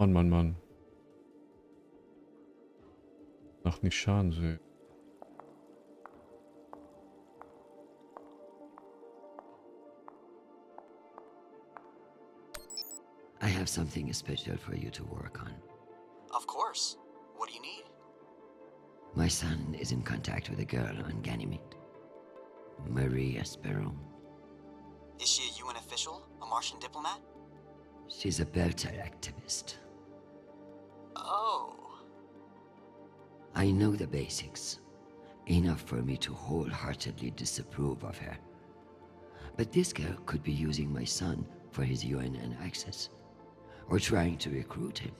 Mann, Mann, Mann. Nach nicht Schaden sehen. I have something special for you to work on. Of course. What do you need? My son is in contact with a girl on Ganymede. Maria Sparrow. Is she a UN official? A Martian diplomat? She's a Belter activist. Oh. I know the basics, enough for me to wholeheartedly disapprove of her. But this girl could be using my son for his UNN access, or trying to recruit him.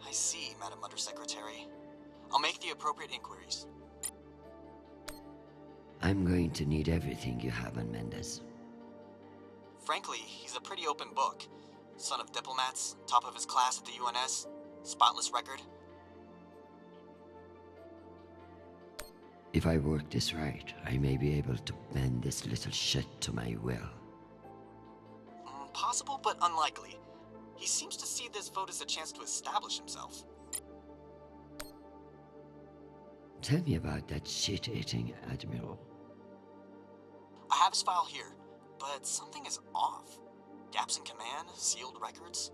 I see, Madam Undersecretary. I'll make the appropriate inquiries. I'm going to need everything you have on Mendez. Frankly, he's a pretty open book. Son of diplomats, top of his class at the UNS, spotless record. If I work this right, I may be able to bend this little shit to my will. Possible, but unlikely. He seems to see this vote as a chance to establish himself. Tell me about that shit-eating admiral. I have his file here, but something is off. Gaps in command, sealed records.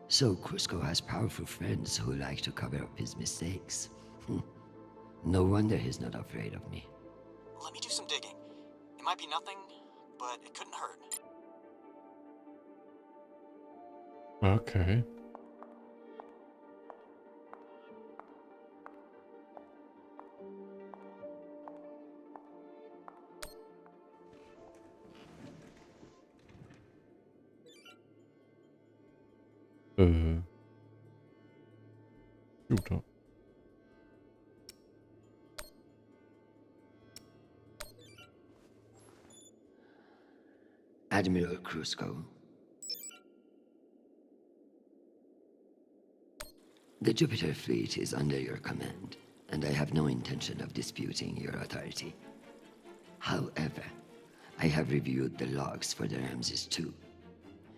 So Cusco has powerful friends who like to cover up his mistakes. No wonder he's not afraid of me. Let me do some digging. It might be nothing, but it couldn't hurt. Okay. Computer. Admiral Cusco. The Jupiter fleet is under your command, and I have no intention of disputing your authority. However, I have reviewed the logs for the Ramses II,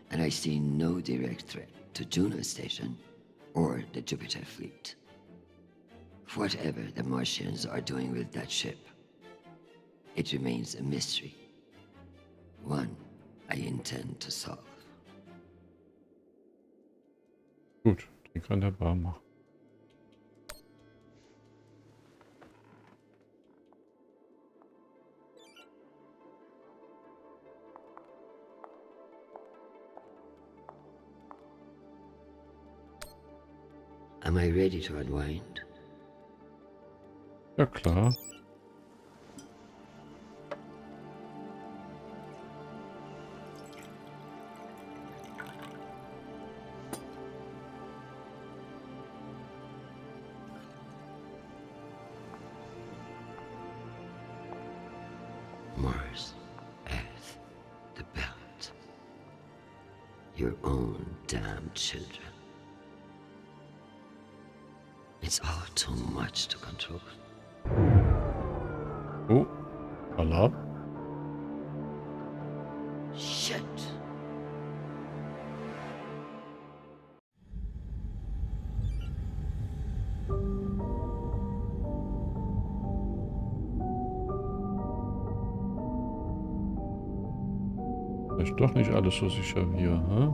and I see no direct threat to Juno Station or the Jupiter fleet. Whatever the Martians are doing with that ship, it remains a mystery. One I intend to solve. Gut, den kann der Bar machen. Am I ready to unwind? Ja klar. Mars, Earth, the belt. Your own damn children. It's all too much to control. Oh, Alarm. Shit. Ist doch nicht alles so sicher hier, hä?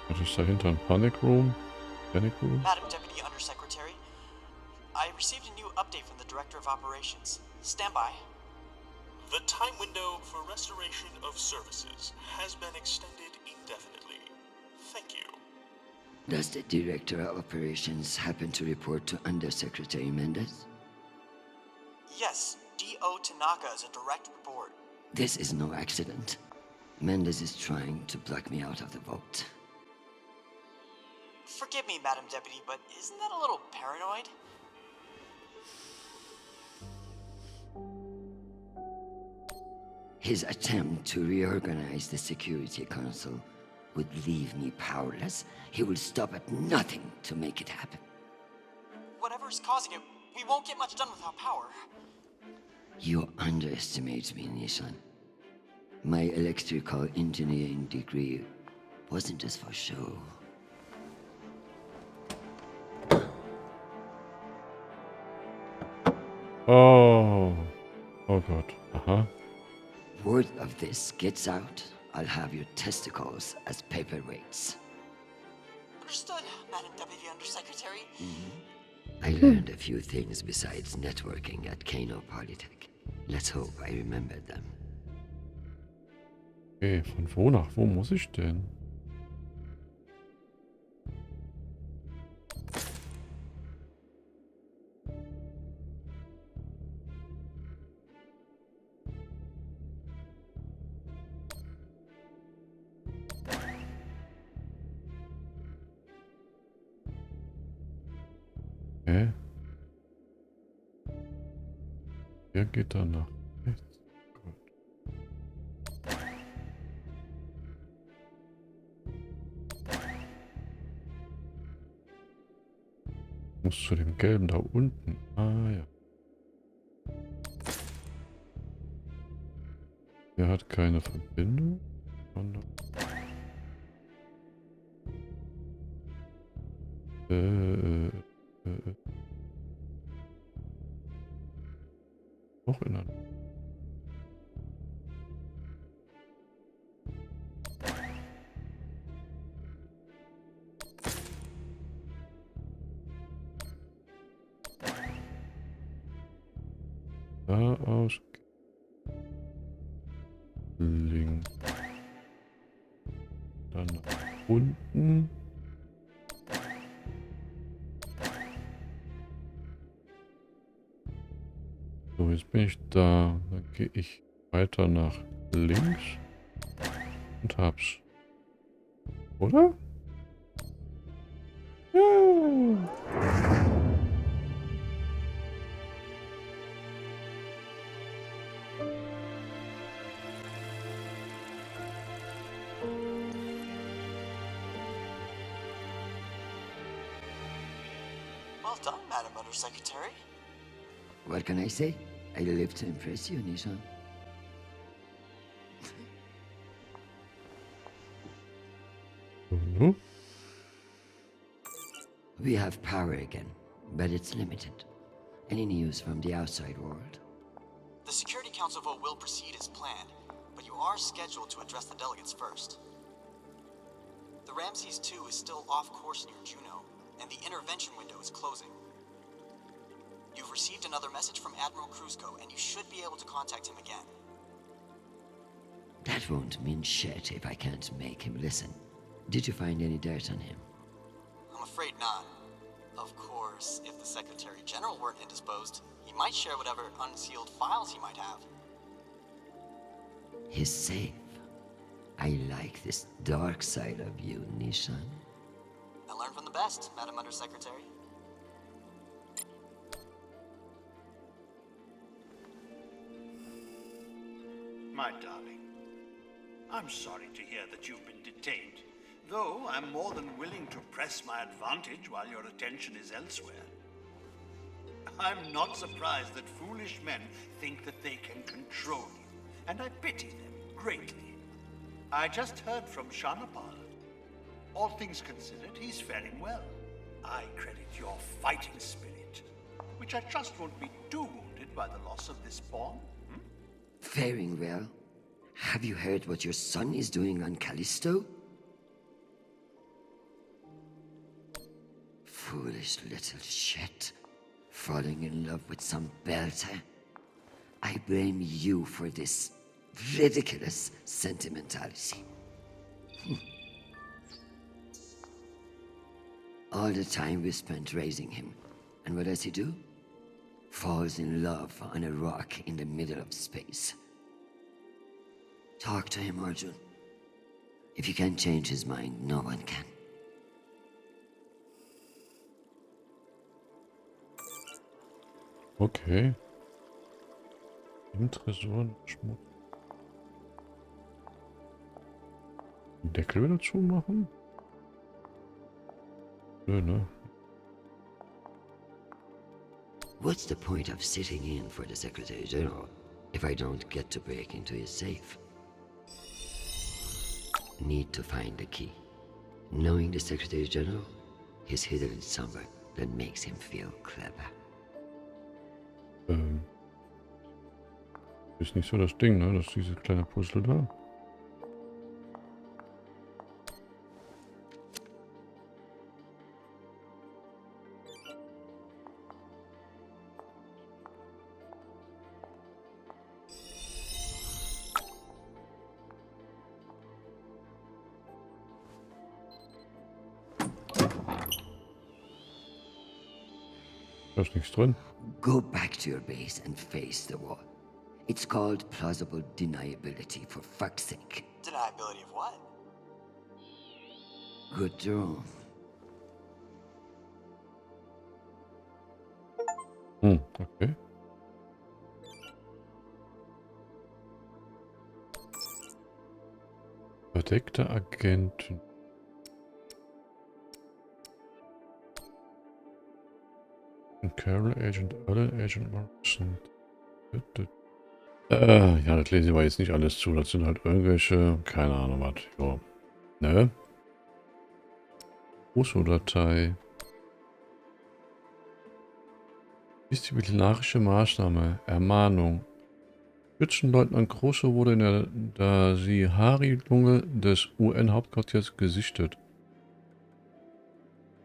Was ist dahinter? Ein Panic Room? Panic Room? Madam Deputy Undersecretary, I received a new update from the Director of Operations. Stand by. The time window for restoration of services has been extended indefinitely. Thank you. Does the Director of Operations happen to report to Undersecretary Mendez? Yes, D.O. Tanaka is a direct report. This is no accident. Mendez is trying to block me out of the vote. Forgive me, Madam Deputy, but isn't that a little paranoid? His attempt to reorganize the Security Council would leave me powerless, he will stop at nothing to make it happen. Whatever's causing it, we won't get much done without power. You underestimate me, Nishan. My electrical engineering degree wasn't just for show. Oh. Oh Gott. Aha. Word of this gets out, I'll have your testicles as paperweights. Understood, Madam Deputy Undersecretary. I learned a few things besides networking at Kano Polytech. Let's hope I remember them. Okay, von wo nach wo muss ich denn? Hä? Wer geht da nach rechts? Gut. Muss zu dem gelben da unten. Ah ja. Der hat keine Verbindung. Sondern noch in einer. Da aus. Links. Dann nach unten. So, jetzt bin ich da. Dann gehe ich weiter nach links und hab's. Oder? Ja. Well done, Madam Undersecretary. What can I say? I live to impress you, Nishan. Mhm. We have power again, but it's limited. Any news from the outside world? The Security Council vote will proceed as planned, but you are scheduled to address the delegates first. The Ramses 2 is still off course near Juno, and the intervention window is closing. You've received another message from Admiral Kruzko, and you should be able to contact him again. That won't mean shit if I can't make him listen. Did you find any dirt on him? I'm afraid not. Of course, if the Secretary General weren't indisposed, he might share whatever unsealed files he might have. He's safe. I like this dark side of you, Nishan. I learned from the best, Madam Undersecretary. My darling, I'm sorry to hear that you've been detained, though I'm more than willing to press my advantage while your attention is elsewhere. I'm not surprised that foolish men think that they can control you, and I pity them greatly. I just heard from Shanapal. All things considered, he's faring well. I credit your fighting spirit, which I trust won't be too wounded by the loss of this pawn. Faring well? Have you heard what your son is doing on Callisto? Foolish little shit. Falling in love with some belter. I blame you for this ridiculous sentimentality. All the time we spent raising him. And what does he do? Falls in love on a rock in the middle of space. Talk to him, Arjun. If you can't change his mind, no one can. Okay. Im Tresor Schmuck. den Deckel wieder zumachen? Nö, ne? What's the point of sitting in for the Secretary General if I don't get to break into his safe? Need to find the key. Knowing the Secretary General, he's hidden it somewhere that makes him feel clever. Ist nicht so das Ding, ne? Das ist dieses kleine Puzzle da. Da ist nichts drin. Go back to your base and face the wall. It's called plausible deniability, for fuck's sake. Deniability of what? Good draw. Okay. Verdeckte Agenten. Carol Agent, Allen Agent Morrison. Ja, das lese ich aber jetzt nicht alles zu. Das sind halt irgendwelche, keine Ahnung was. Ja. Ne? Großo-Datei. Disziplinarische Maßnahme. Ermahnung. Spitzenleutnant Große wurde in der Dasihari-Lunge des UN-Hauptquartiers gesichtet.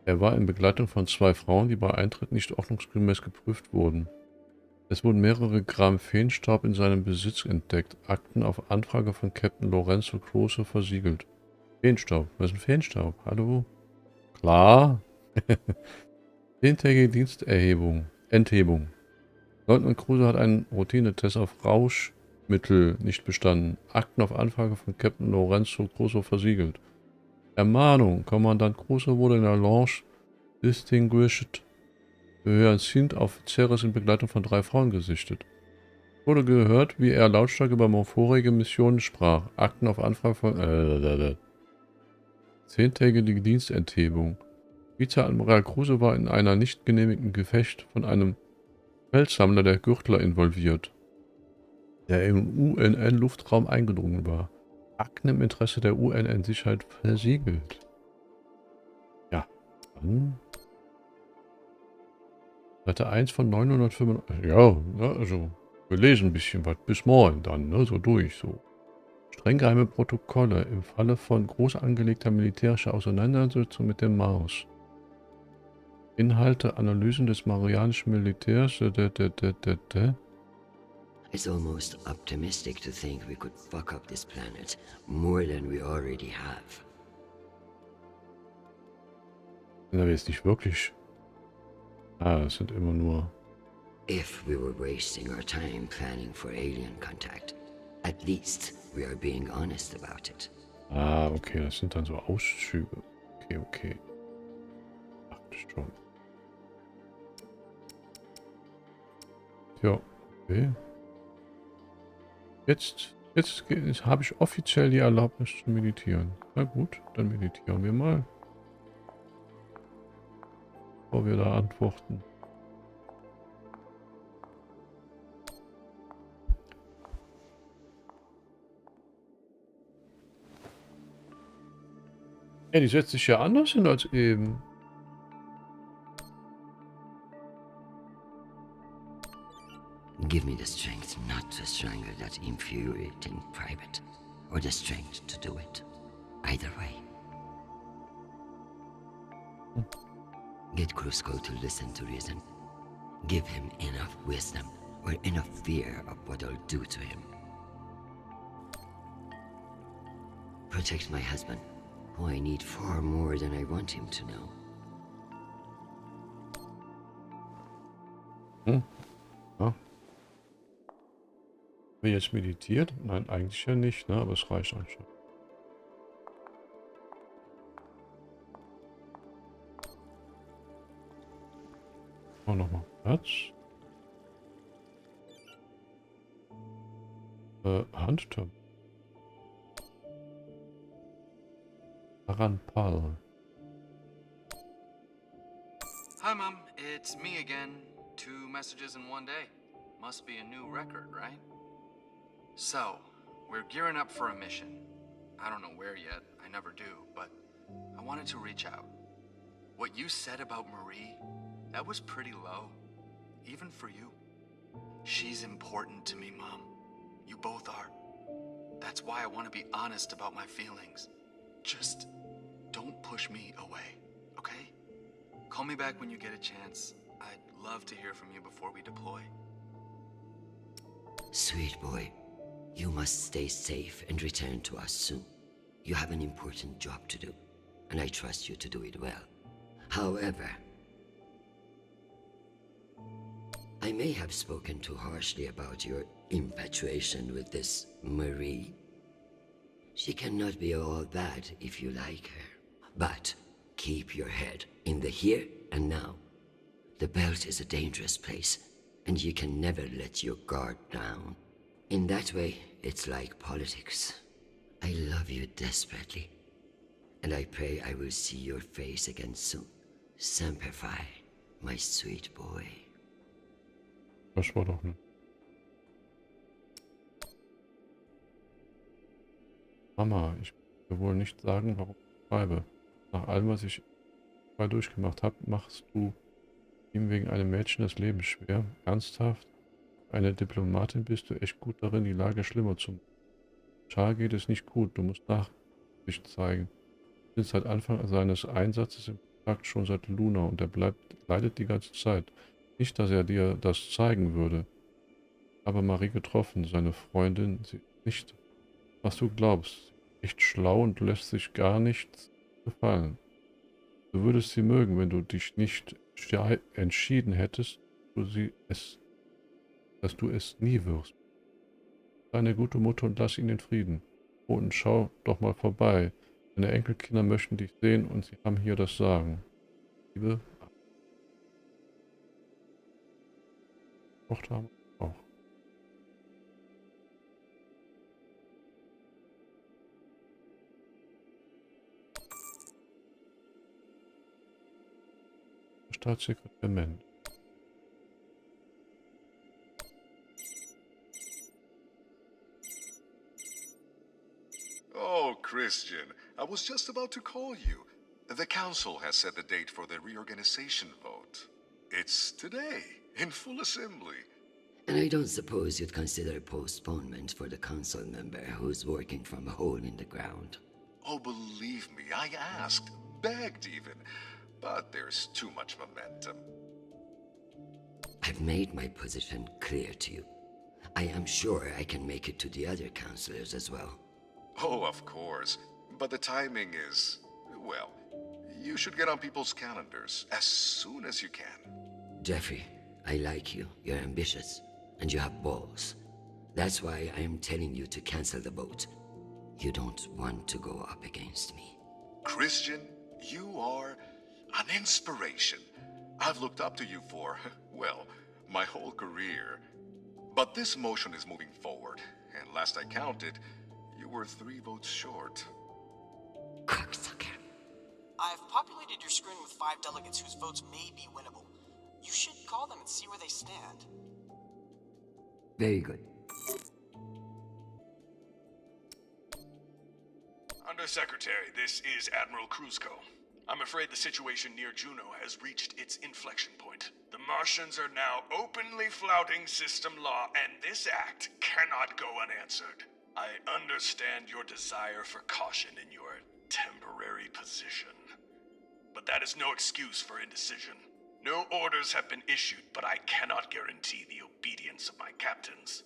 Er war in Begleitung von 2 Frauen, die bei Eintritt nicht ordnungsgemäß geprüft wurden. Es wurden mehrere Gramm Feenstaub in seinem Besitz entdeckt. Akten auf Anfrage von Captain Lorenzo Große versiegelt. Feenstaub. Was ist ein Feenstaub? Hallo? Klar. 10-tägige Enthebung. Leutnant Kruse hat einen Routinetest auf Rauschmittel nicht bestanden. Akten auf Anfrage von Captain Lorenzo Große versiegelt. Ermahnung. Kommandant Große wurde in der Lounge Distinguished Hyacinth Officeres in Begleitung von 3 Frauen gesichtet. Wurde gehört, wie er lautstark über vorherige Missionen sprach. Akten auf Anfrage von 10-tägige Dienstenthebung. Vizeadmiral Kruse war in einer nicht genehmigten Gefecht von einem Feldsammler der Gürtler involviert, der im UNN-Luftraum eingedrungen war. Akten im Interesse der UNN-Sicherheit versiegelt. Ja, dann Seite 1 von 985. Ja, ne, also wir lesen ein bisschen was. Bis morgen dann, ne, so durch, so. Streng geheime Protokolle im Falle von groß angelegter militärischer Auseinandersetzung mit dem Mars. Inhalte, Analysen des marianischen Militärs. It's almost optimistic to think we could fuck up this planet more than we already have. Na, wir jetzt nicht wirklich. Ah, es sind immer nur. If we were wasting our time planning for alien contact, at least we are being honest about it. Ah, okay, das sind dann so Auszüge. Okay. Dachte schon. Ja, okay. Jetzt habe ich offiziell die Erlaubnis zu meditieren. Na gut, dann meditieren wir mal. Bevor wir da antworten. Ja, die setzt sich ja anders hin als eben. Give me the strength not to strangle that infuriating private, or the strength to do it. Either way. Get Crusoe to listen to reason. Give him enough wisdom, or enough fear of what I'll do to him. Protect my husband, who I need far more than I want him to know. Ja. Haben wir jetzt meditiert? Nein, eigentlich ja nicht, ne? Aber es reicht anscheinend. Nochmal Platz. Handtab. Paranpal. Hi, Mom. It's me again. 2 messages in one day. Must be a new record, right? So, we're gearing up for a mission. I don't know where yet. I never do, but I wanted to reach out. What you said about Marie, that was pretty low. Even for you. She's important to me, Mom. You both are. That's why I want to be honest about my feelings. Just don't push me away, okay? Call me back when you get a chance. I'd love to hear from you before we deploy. Sweet boy, you must stay safe and return to us soon. You have an important job to do, and I trust you to do it well. However, I may have spoken too harshly about your infatuation with this Marie. She cannot be all bad if you like her. But keep your head in the here and now. The belt is a dangerous place, and you can never let your guard down. In that way, it's like politics. I love you desperately, and I pray I will see your face again soon. Semper Fi, my sweet boy. Das war doch nicht. Mama, ich will wohl nicht sagen, warum ich schreibe. Nach allem, was ich mal durchgemacht habe, machst du ihm wegen einem Mädchen das Leben schwer. Ernsthaft? Eine Diplomatin bist du echt gut darin, die Lage schlimmer zu machen. Char geht es nicht gut, du musst Nachsicht zeigen. Du bist seit Anfang seines Einsatzes im Kontakt schon seit Luna und er leidet die ganze Zeit. Nicht, dass er dir das zeigen würde. Aber Marie getroffen, seine Freundin, sie ist nicht, was du glaubst. Echt schlau und lässt sich gar nichts gefallen. Du würdest sie mögen, wenn du dich nicht entschieden hättest, dass du es nie wirst. Sei eine gute Mutter und lass ihn in Frieden. Oh, und schau doch mal vorbei. Deine Enkelkinder möchten dich sehen und sie haben hier das Sagen. Liebe Tochter auch. Staatssekretär Wenn. Oh, Christian, I was just about to call you. The council has set the date for the reorganization vote. It's today, in full assembly. And I don't suppose you'd consider a postponement for the council member who's working from a hole in the ground. Oh, believe me, I asked, begged even. But there's too much momentum. I've made my position clear to you. I am sure I can make it to the other councillors as well. Oh, of course. But the timing is, well, you should get on people's calendars as soon as you can. Jeffrey, I like you. You're ambitious. And you have balls. That's why I am telling you to cancel the vote. You don't want to go up against me. Christian, you are an inspiration. I've looked up to you for, well, my whole career. But this motion is moving forward, and last I counted, you were 3 votes short. Cocksucker. I've populated your screen with 5 delegates whose votes may be winnable. You should call them and see where they stand. Very good. Undersecretary, this is Admiral Kruzko. I'm afraid the situation near Juno has reached its inflection point. The Martians are now openly flouting system law, and this act cannot go unanswered. I understand your desire for caution in your temporary position. But that is no excuse for indecision. No orders have been issued, but I cannot guarantee the obedience of my captains.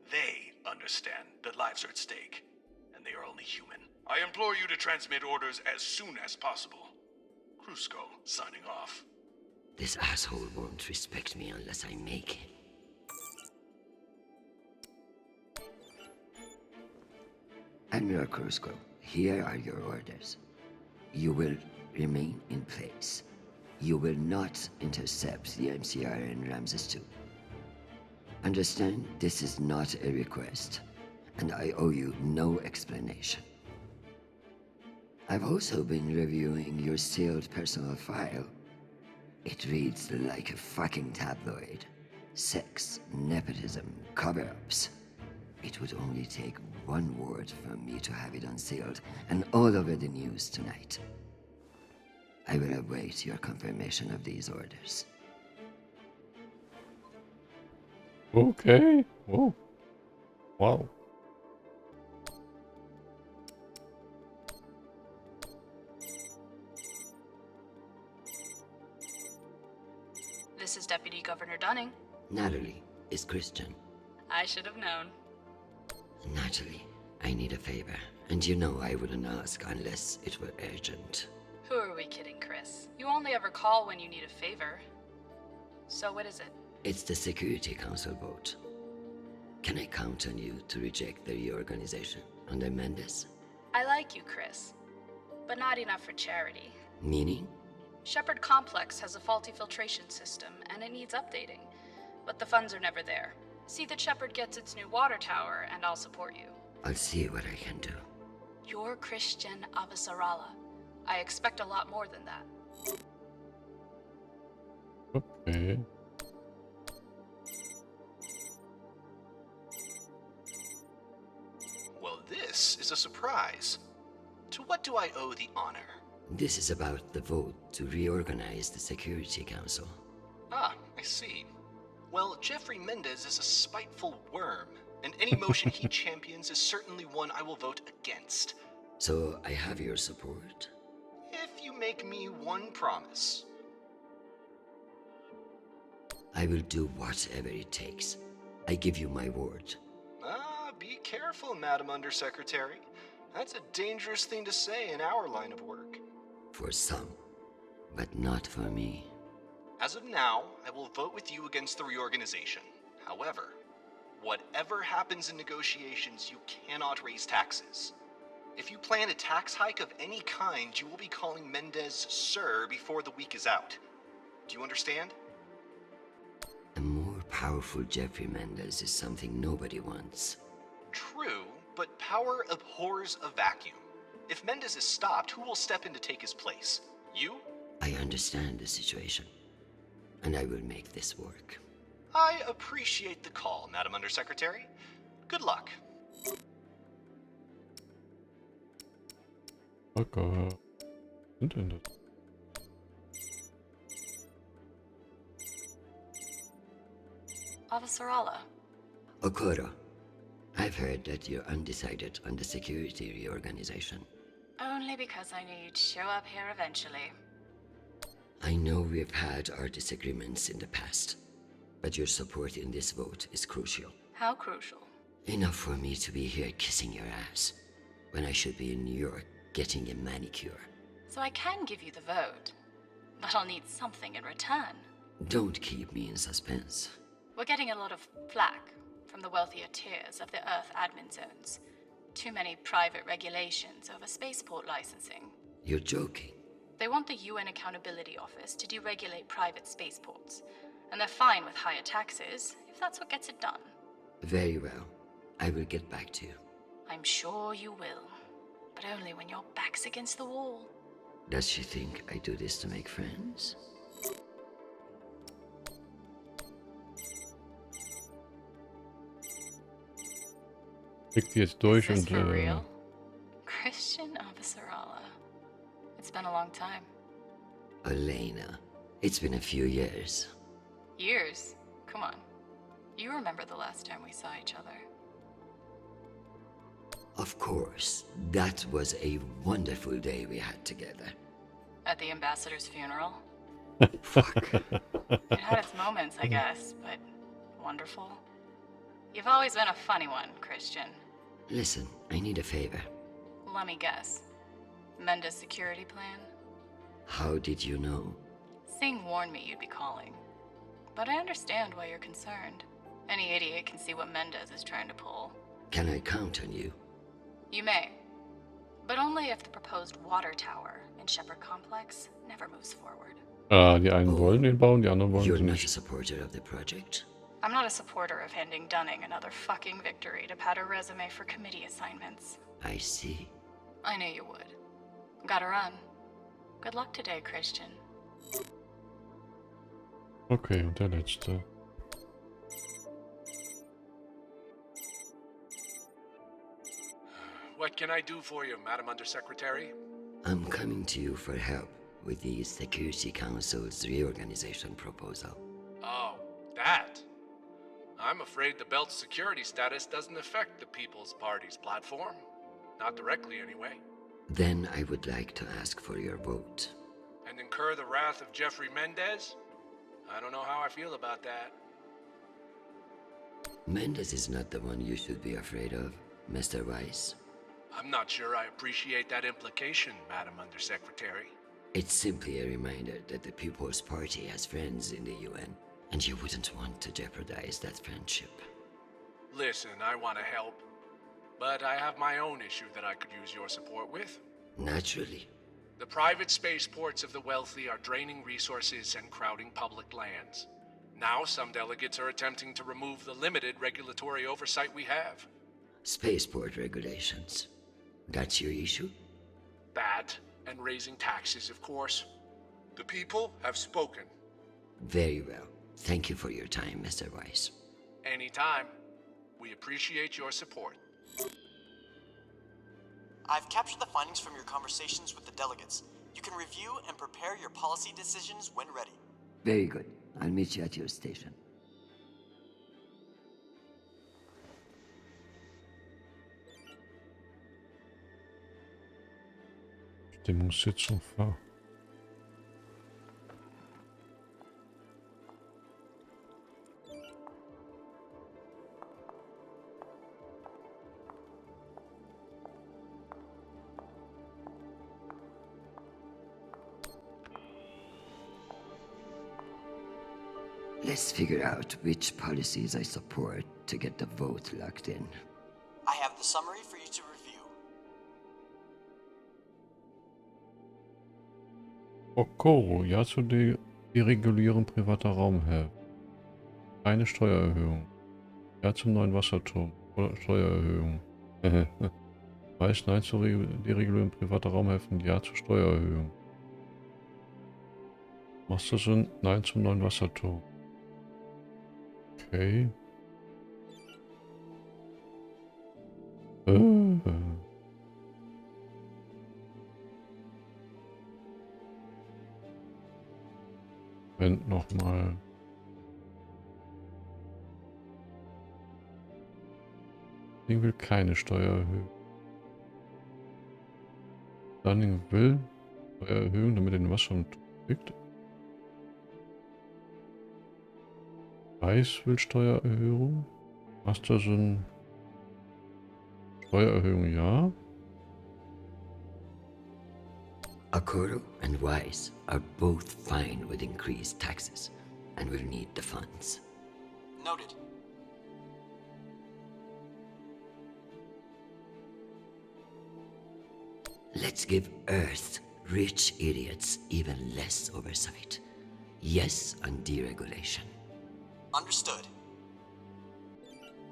They understand that lives are at stake, and they are only human. I implore you to transmit orders as soon as possible. Kruzko, signing off. This asshole won't respect me unless I make him. Admiral Kruzko, here are your orders. You will remain in place. You will not intercept the MCR in Ramses II. Understand, this is not a request, and I owe you no explanation. I've also been reviewing your sealed personal file. It reads like a fucking tabloid. Sex, nepotism, cover-ups. It would only take one word from me to have it unsealed and all over the news tonight. I will await your confirmation of these orders. Okay. Oh. Wow. This is Deputy Governor Dunning. Natalie is Christian. I should have known. Natalie, I need a favor, and you know I wouldn't ask unless it were urgent. Who are we kidding, Chris? You only ever call when you need a favor. So what is it? It's the Security Council vote. Can I count on you to reject the reorganization under Mendes? I like you, Chris. But not enough for charity. Meaning? Shepherd Complex has a faulty filtration system, and it needs updating. But the funds are never there. See that Shepherd gets its new water tower, and I'll support you. I'll see what I can do. You're Christian Avasarala. I expect a lot more than that. Okay. Well, this is a surprise. To what do I owe the honor? This is about the vote to reorganize the Security Council. Ah, I see. Well, Jeffrey Mendez is a spiteful worm, and any motion he champions is certainly one I will vote against. So I have your support. If you make me one promise. I will do whatever it takes. I give you my word. Ah, be careful, Madam Undersecretary. That's a dangerous thing to say in our line of work. For some, but not for me. As of now, I will vote with you against the reorganization. However, whatever happens in negotiations, you cannot raise taxes. If you plan a tax hike of any kind, you will be calling Mendez Sir before the week is out. Do you understand? A more powerful Jeffrey Mendez is something nobody wants. True, but power abhors a vacuum. If Mendez is stopped, who will step in to take his place? You? I understand the situation, and I will make this work. I appreciate the call, Madam Undersecretary. Good luck. Okay. Internet. Avasarala. Okoro, I've heard that you're undecided on the security reorganization. Only because I knew you'd show up here eventually. I know we've had our disagreements in the past, but your support in this vote is crucial. How crucial? Enough for me to be here kissing your ass, when I should be in New York getting a manicure. So I can give you the vote, but I'll need something in return. Don't keep me in suspense. We're getting a lot of flack from the wealthier tiers of the Earth admin zones. Too many private regulations over spaceport licensing. You're joking. They want the UN Accountability Office to deregulate private spaceports, and they're fine with higher taxes if that's what gets it done. Very well. I will get back to you. I'm sure you will, but only when your back's against the wall. Does she think I do this to make friends? Klick die jetzt durch Is this und for real? Christian Avasarala. It's been a long time. Elena, it's been a few years. Years? Come on. You remember the last time we saw each other. Of course, that was a wonderful day we had together. At the ambassador's funeral. Fuck. It had its moments, I guess, but wonderful. You've always been a funny one, Christian. Listen, I need a favor. Let me guess. Mendez security plan? How did you know? Singh warned me you'd be calling. But I understand why you're concerned. Any idiot can see what Mendez is trying to pull. Can I count on you? You may. But only if the proposed water tower in Shepherd Complex never moves forward. Die einen wollen den bauen, die anderen wollen You're sie not a nicht. supporter of the project? I'm not a supporter of handing Dunning another fucking victory to pad her resume for committee assignments. I see. I knew you would. Gotta run. Good luck today, Christian. Okay, und der letzte. What can I do for you, Madam Undersecretary? I'm coming to you for help with the Security Council's reorganization proposal. Oh, that? I'm afraid the belt's security status doesn't affect the People's Party's platform. Not directly, anyway. Then I would like to ask for your vote. And incur the wrath of Jeffrey Mendez? I don't know how I feel about that. Mendez is not the one you should be afraid of, Mr. Weiss. I'm not sure I appreciate that implication, Madam Undersecretary. It's simply a reminder that the People's Party has friends in the UN, and you wouldn't want to jeopardize that friendship. Listen, I want to help, but I have my own issue that I could use your support with. Naturally. The private spaceports of the wealthy are draining resources and crowding public lands. Now some delegates are attempting to remove the limited regulatory oversight we have. Spaceport regulations. That's your issue? That, and raising taxes, of course. The people have spoken. Very well. Thank you for your time, Mr. Weiss. Anytime. We appreciate your support. I've captured the findings from your conversations with the delegates. You can review and prepare your policy decisions when ready. Very good. I'll meet you at your station. Stimmungssitzung war. Let's figure out which policies I support to get the vote locked in. I have the summary for you to review. Okoro, ja zu Deregulieren privater Raumhäfen. Keine Steuererhöhung. Ja zum neuen Wasserturm. Oder Steuererhöhung. Weiß, nein zu Deregulieren privater Raumhäfen. Ja zur Steuererhöhung. Mastersinn, nein zum neuen Wasserturm. Okay. Wenn nochmal. Ich will keine Steuererhöhung. Dunning will Steuererhöhung, damit er den Wasser kriegt. Weiß will Steuererhöhung. Masterson Steuererhöhung, ja. Okoro and Weiss are both fine with increased taxes, and will need the funds. Noted. Let's give Earth rich idiots even less oversight. Yes on deregulation. Understood.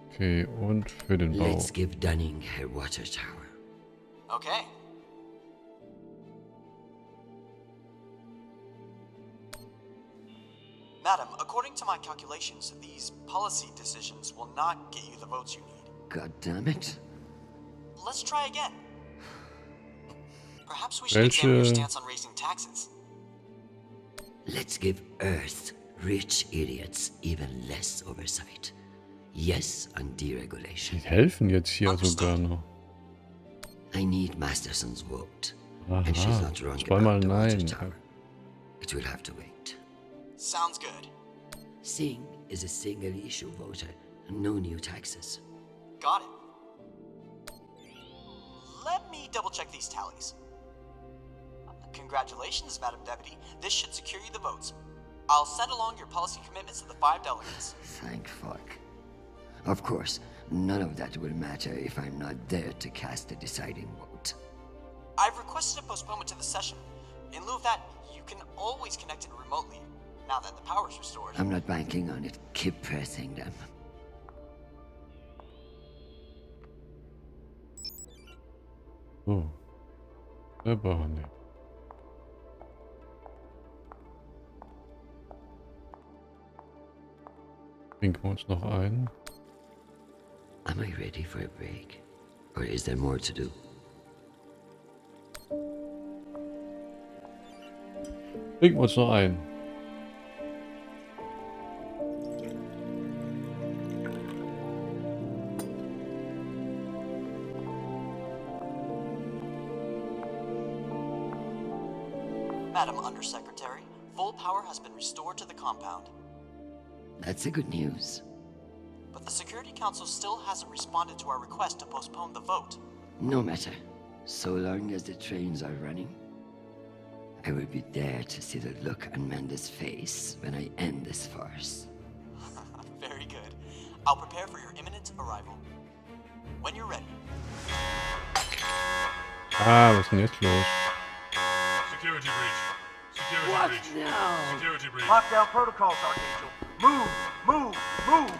Okay, und für den Bau. Let's give Dunning her water tower. Okay. Madam, according to my calculations, these policy decisions will not get you the votes you need. God damn it. Let's try again. Perhaps we should examine your stance on raising taxes. Let's give Earth rich idiots even less oversight. Yes on deregulation. Die helfen jetzt hier sogar noch. I need Masterson's vote. Aha, and she's not wrong zweimal about the water nein. tower. It will have to wait. Sounds good. Singh is a single-issue voter, no new taxes. Got it. Let me double-check these tallies. Congratulations, Madam Deputy. This should secure you the votes. I'll send along your policy commitments to the 5 delegates. Thank fuck. Of course, none of that will matter if I'm not there to cast the deciding vote. I've requested a postponement to the session. In lieu of that, you can always connect it remotely, now that the power's restored. I'm not banking on it. Keep pressing them. So. Der Bahn. Trinken wir uns noch ein. Am I ready for a break? Or is there more to do? Trinken wir uns noch ein. Madam Undersecretary, full power has been restored to the compound. That's the good news. But the Security Council still hasn't responded to our request to postpone the vote. No matter. So long as the trains are running, I will be there to see the look on Amanda's face when I end this farce. Very good. I'll prepare for your imminent arrival. When you're ready. Ah, was ist denn jetzt los? Security breach. Security What breach. now? Security breach. Lockdown protocols, Archangel. Move, move, move.